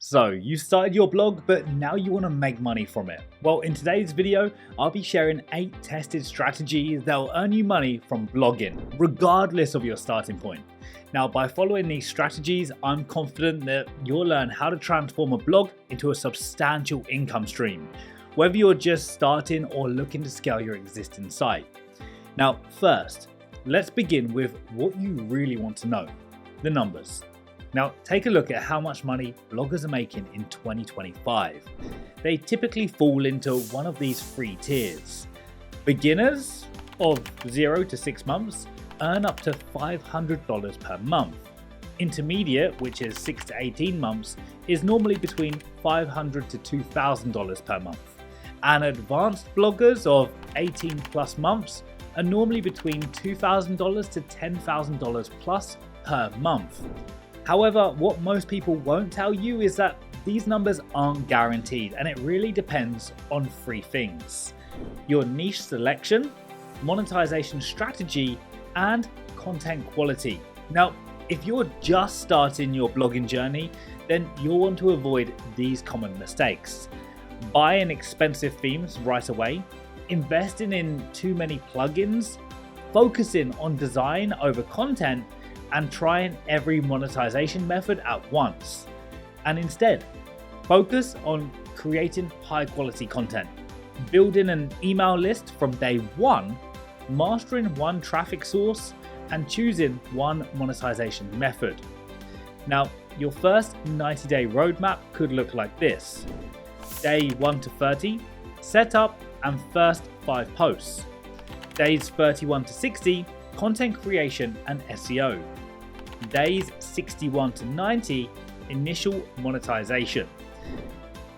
So you started your blog, but now you want to make money from it. Well, in today's video, I'll be sharing 8 tested strategies that will earn you money from blogging, regardless of your starting point. Now, by following these strategies, I'm confident that you'll learn how to transform a blog into a substantial income stream, whether you're just starting or looking to scale your existing site. Now, first, let's begin with what you really want to know, the numbers. Now, take a look at how much money bloggers are making in 2025. They typically fall into one of these 3 tiers. Beginners of 0 to 6 months earn up to $500 per month. Intermediate, which is 6 to 18 months, is normally between $500 to $2,000 per month. And advanced bloggers of 18 plus months are normally between $2,000 to $10,000 plus per month. However, what most people won't tell you is that these numbers aren't guaranteed, and it really depends on 3 things: your niche selection, monetization strategy, and content quality. Now, if you're just starting your blogging journey, then you'll want to avoid these common mistakes. Buying expensive themes right away, investing in too many plugins, focusing on design over content, and trying every monetization method at once. And instead, focus on creating high quality content, building an email list from day 1, mastering one traffic source, and choosing one monetization method. Now, your first 90-day roadmap could look like this: day 1 to 30, setup and first 5 posts. Days 31 to 60, content creation and SEO. Days 61 to 90, initial monetization.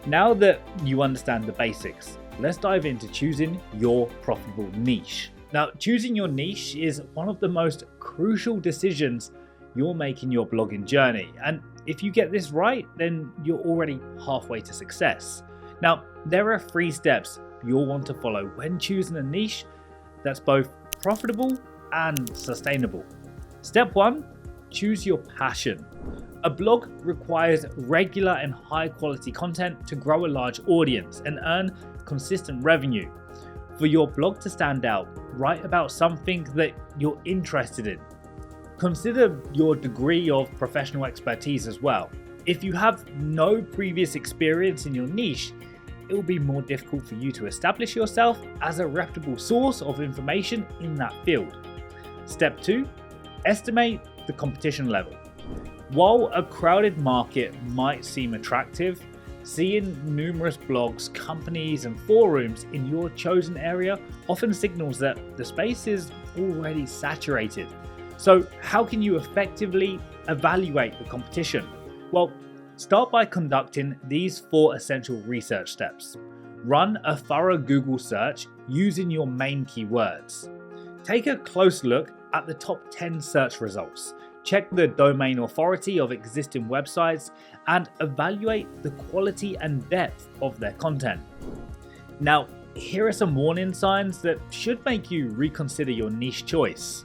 Now that you understand the basics, let's dive into choosing your profitable niche. Now, choosing your niche is one of the most crucial decisions you'll make in your blogging journey. And if you get this right, then you're already halfway to success. Now, there are 3 steps you'll want to follow when choosing a niche that's both profitable and sustainable. Step 1, choose your passion. A blog requires regular and high quality content to grow a large audience and earn consistent revenue. For your blog to stand out, write about something that you're interested in. Consider your degree of professional expertise as well. If you have no previous experience in your niche, it will be more difficult for you to establish yourself as a reputable source of information in that field. Step 2, estimate the competition level. While a crowded market might seem attractive, seeing numerous blogs, companies, and forums in your chosen area often signals that the space is already saturated. So, how can you effectively evaluate the competition? Well, start by conducting these 4 essential research steps. Run a thorough Google search using your main keywords. Take a close look at the top 10 search results. Check the domain authority of existing websites and evaluate the quality and depth of their content. Now, here are some warning signs that should make you reconsider your niche choice.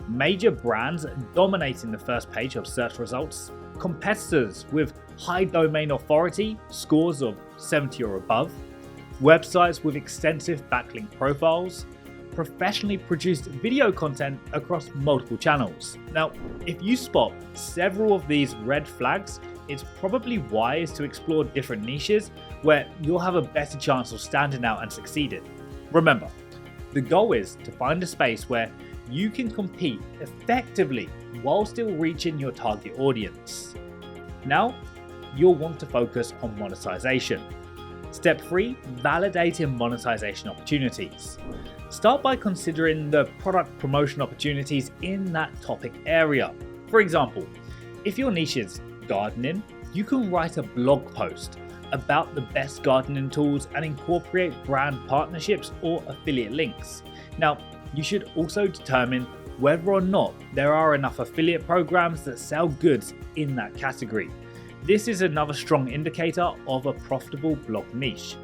Major brands dominating the first page of search results, competitors with high domain authority, scores of 70 or above, websites with extensive backlink profiles, professionally produced video content across multiple channels. Now, if you spot several of these red flags, it's probably wise to explore different niches where you'll have a better chance of standing out and succeeding. Remember, the goal is to find a space where you can compete effectively while still reaching your target audience. Now, you'll want to focus on monetization. Step 3, validating monetization opportunities. Start by considering the product promotion opportunities in that topic area. For example, if your niche is gardening, you can write a blog post about the best gardening tools and incorporate brand partnerships or affiliate links. Now, you should also determine whether or not there are enough affiliate programs that sell goods in that category. This is another strong indicator of a profitable blog niche.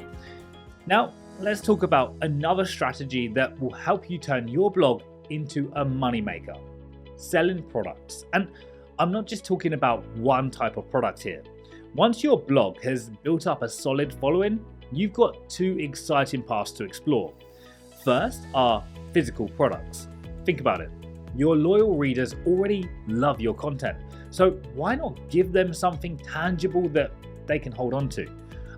Now, let's talk about another strategy that will help you turn your blog into a moneymaker: selling products. And I'm not just talking about one type of product here. Once your blog has built up a solid following, you've got two exciting paths to explore. First are physical products. Think about it. Your loyal readers already love your content, so why not give them something tangible that they can hold on to?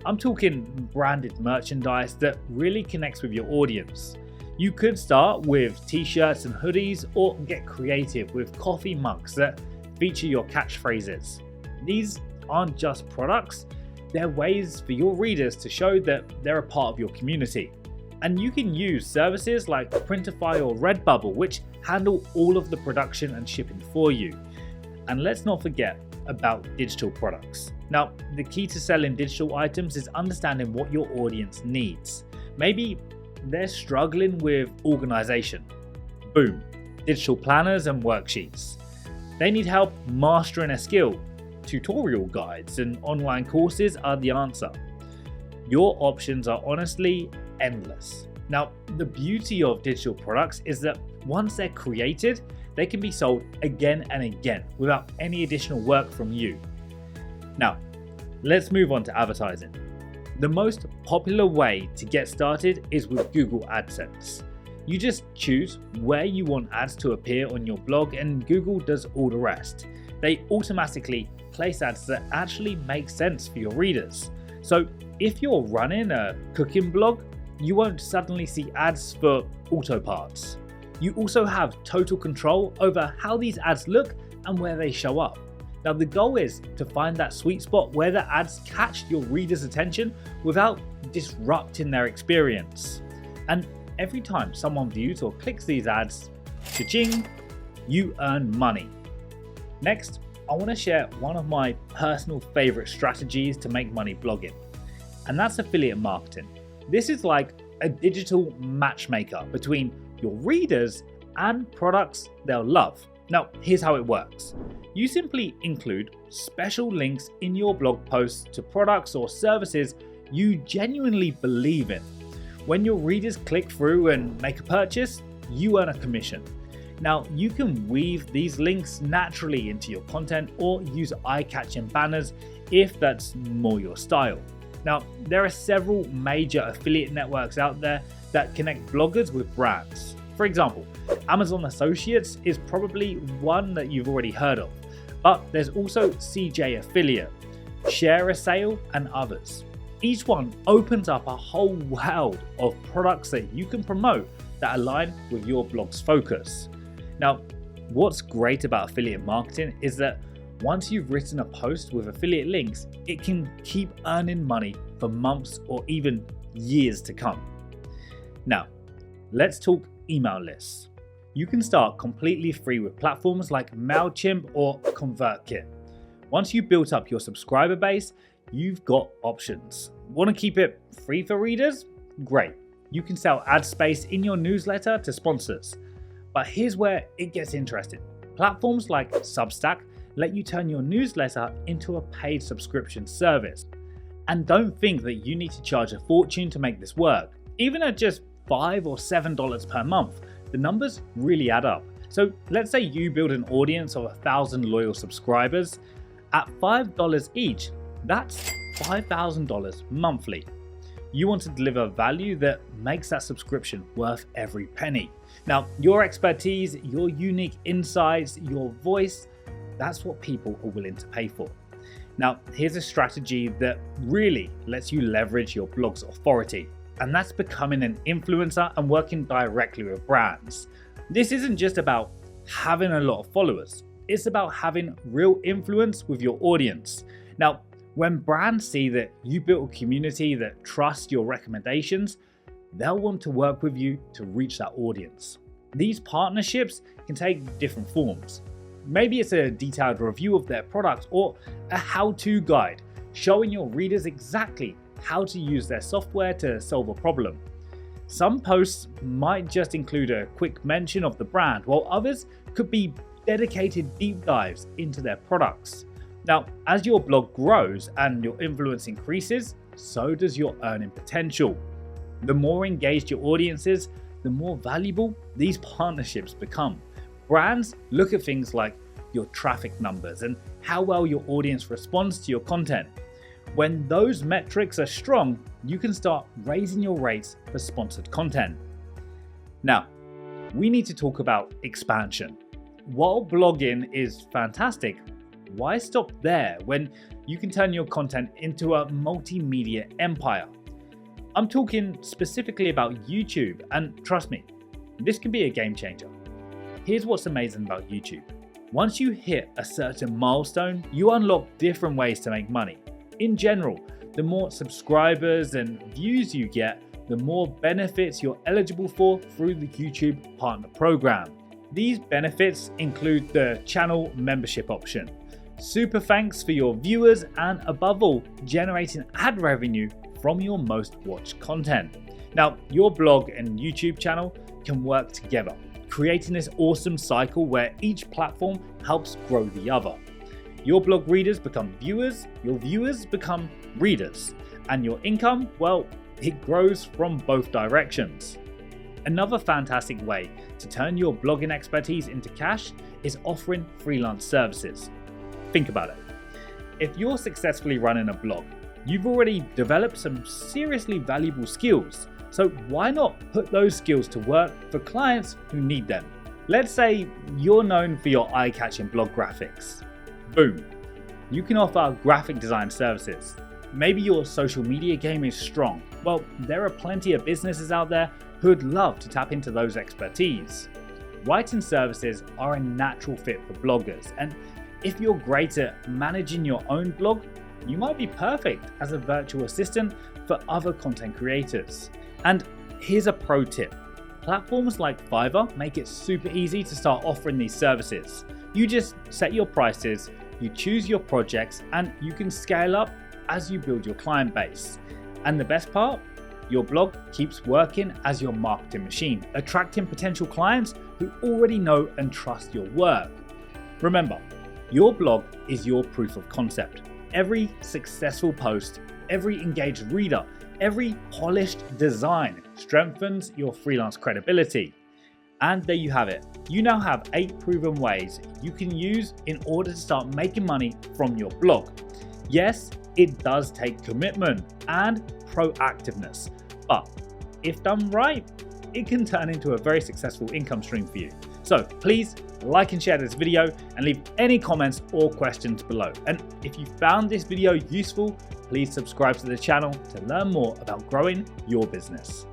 I'm talking branded merchandise that really connects with your audience. You could start with t-shirts and hoodies, or get creative with coffee mugs that feature your catchphrases. These aren't just products, they're ways for your readers to show that they're a part of your community. And you can use services like Printify or Redbubble, which handle all of the production and shipping for you. And let's not forget about digital products. Now, the key to selling digital items is understanding what your audience needs. Maybe they're struggling with organization. Boom, digital planners and worksheets. They need help mastering a skill. Tutorial guides and online courses are the answer. Your options are honestly endless. Now, the beauty of digital products is that once they're created, they can be sold again and again without any additional work from you. Now, let's move on to advertising. The most popular way to get started is with Google AdSense. You just choose where you want ads to appear on your blog, and Google does all the rest. They automatically place ads that actually make sense for your readers. So if you're running a cooking blog, you won't suddenly see ads for auto parts. You also have total control over how these ads look and where they show up. Now, the goal is to find that sweet spot where the ads catch your reader's attention without disrupting their experience. And every time someone views or clicks these ads, cha-ching, you earn money. Next, I want to share one of my personal favorite strategies to make money blogging, and that's affiliate marketing. This is like a digital matchmaker between your readers and products they'll love. Now, here's how it works. You simply include special links in your blog posts to products or services you genuinely believe in. When your readers click through and make a purchase, you earn a commission. Now, you can weave these links naturally into your content or use eye-catching banners if that's more your style. Now, there are several major affiliate networks out there that connect bloggers with brands. For example, Amazon Associates is probably one that you've already heard of, but there's also CJ Affiliate, Share a Sale, and others. Each one opens up a whole world of products that you can promote that align with your blog's focus. Now, what's great about affiliate marketing is that once you've written a post with affiliate links, it can keep earning money for months or even years to come. Now, let's talk email lists. You can start completely free with platforms like MailChimp or ConvertKit. Once you've built up your subscriber base, you've got options. Want to keep it free for readers? Great. You can sell ad space in your newsletter to sponsors. But here's where it gets interesting. Platforms like Substack let you turn your newsletter into a paid subscription service. And don't think that you need to charge a fortune to make this work. Even at just $5 or $7 per month, the numbers really add up. So let's say you build an audience of 1,000 loyal subscribers. At $5 each, that's $5,000 monthly. You want to deliver value that makes that subscription worth every penny. Now, your expertise, your unique insights, your voice, that's what people are willing to pay for. Now, here's a strategy that really lets you leverage your blog's authority, and that's becoming an influencer and working directly with brands. This isn't just about having a lot of followers, it's about having real influence with your audience. Now, when brands see that you built a community that trusts your recommendations, they'll want to work with you to reach that audience. These partnerships can take different forms. Maybe it's a detailed review of their product or a how-to guide showing your readers exactly how to use their software to solve a problem. Some posts might just include a quick mention of the brand, while others could be dedicated deep dives into their products. Now, as your blog grows and your influence increases, so does your earning potential. The more engaged your audience is, the more valuable these partnerships become. Brands look at things like your traffic numbers and how well your audience responds to your content. When those metrics are strong, you can start raising your rates for sponsored content. Now, we need to talk about expansion. While blogging is fantastic, why stop there when you can turn your content into a multimedia empire? I'm talking specifically about YouTube, and trust me, this can be a game changer. Here's what's amazing about YouTube. Once you hit a certain milestone, you unlock different ways to make money. In general, the more subscribers and views you get, the more benefits you're eligible for through the YouTube Partner Program. These benefits include the channel membership option, super thanks for your viewers, and above all, generating ad revenue from your most watched content. Now, your blog and YouTube channel can work together, creating this awesome cycle where each platform helps grow the other. Your blog readers become viewers, your viewers become readers, and your income, well, it grows from both directions. Another fantastic way to turn your blogging expertise into cash is offering freelance services. Think about it. If you're successfully running a blog, you've already developed some seriously valuable skills. So why not put those skills to work for clients who need them? Let's say you're known for your eye-catching blog graphics. Boom. You can offer graphic design services. Maybe your social media game is strong. Well, there are plenty of businesses out there who'd love to tap into those expertise. Writing services are a natural fit for bloggers, and if you're great at managing your own blog, you might be perfect as a virtual assistant for other content creators. And here's a pro tip. Platforms like Fiverr make it super easy to start offering these services. You just set your prices, you choose your projects, and you can scale up as you build your client base. And the best part? Your blog keeps working as your marketing machine, attracting potential clients who already know and trust your work. Remember, your blog is your proof of concept. Every successful post, every engaged reader, every polished design strengthens your freelance credibility. And there you have it. You now have 8 proven ways you can use in order to start making money from your blog. Yes, it does take commitment and proactiveness, but if done right, it can turn into a very successful income stream for you. So please like and share this video and leave any comments or questions below. And if you found this video useful, please subscribe to the channel to learn more about growing your business.